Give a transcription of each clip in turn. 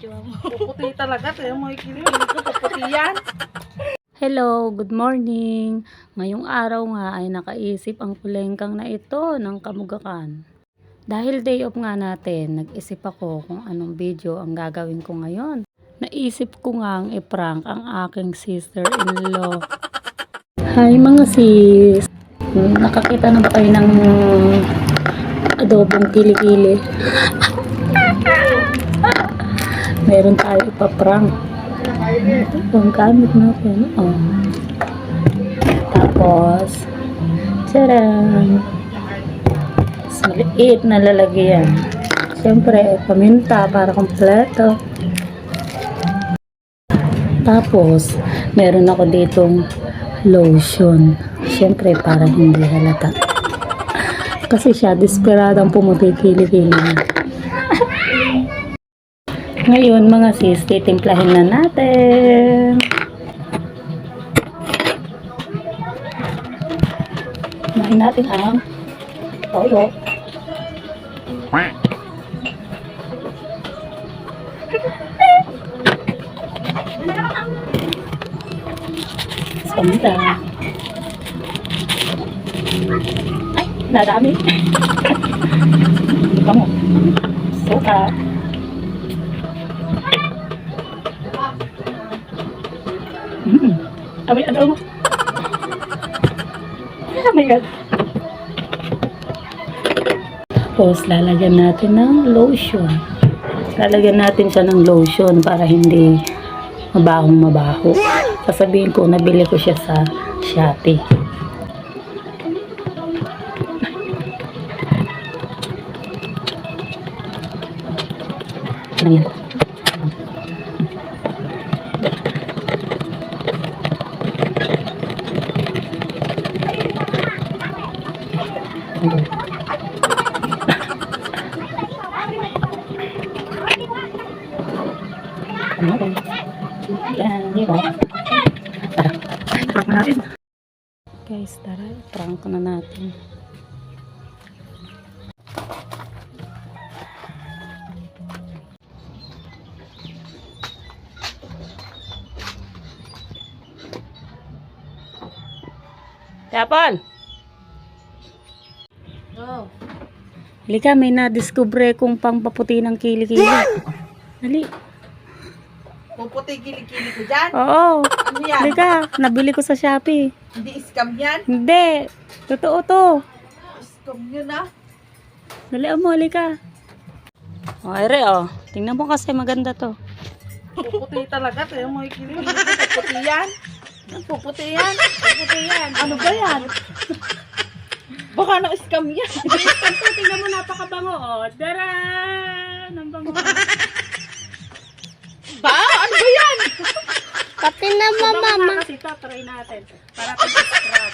Puputi talaga. Kaya mo ikilig ko, puputi yan. Hello, good morning. Ngayong araw nga ay nakaisip ang kulengkang na ito ng kamugakan. Dahil day off nga natin, nag-isip ako kung anong video ang gagawin ko ngayon. Naisip ko nga ang i-prank ang aking sister-in-law. Hi mga sis! Nakakita na ba kayo ng adobong kilikili? Meron tayo ipaprank. Ito ang gamit natin. Oh. Tapos, tcharam! Maliit na lalagyan. Siyempre, paminta para kompleto. Tapos, meron ako ditong lotion. Siyempre, para hindi halata. Kasi siya, desperadang pumuti kilikili. Ngayon, mga sis, titimplahin na natin. Kumain natin ang toyo. Paminta. Ay, nadami. Ito mo. Suka. Amoy ano mo? Oh my God. Tapos, lalagyan natin ng lotion. Lalagyan natin siya ng lotion para hindi mabahong mabaho. Sasabihin ko, nabili ko siya sa Shopee. Ayan. Yan, di ba? Tara, prank na natin. Guys, tara, prank na natin. Yapon! Oh. Halika, may na-discover kong pangpaputi ng kilikili. Dali. Puputi kilikili ko dyan. Oo. Ano yan? Halika, nabili ko sa Shopee. Hindi scam yan. Hindi. Totoo to. Scam yun ah. Dali mo, halika. O, ere, o. Tingnan mo kasi maganda to. Puputi talaga. Kaya mo ikilig ko, puputi yan. Puputi yan. Puputi yan. Ano ba yan? Baka na-scam yan. Scam to, tingnan mo, napakabango. O, daran! Ang bango. Ba? Ano ba yan? Pati naman, mama. Kasi ito, try natin. Para pag-scrap.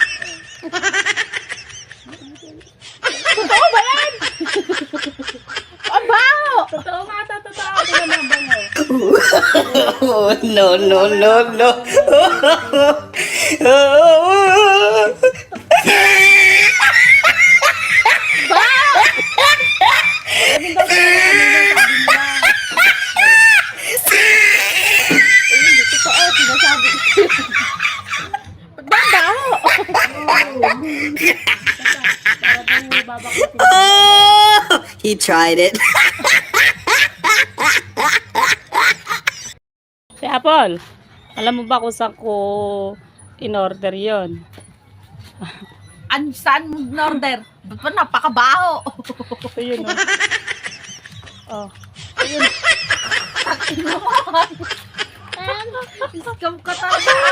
Totoo ba yan? Aba! Totoo nga ito, totoo. Tingnan mo ang bango. Oh, no, no, no, no. Oh, he tried it. Si Apple, alam mo ba kung saan ko in-order yon? Saan mo in-order? Ba't pa napakabaho? Ayun o. Oh. Scam ka talaga.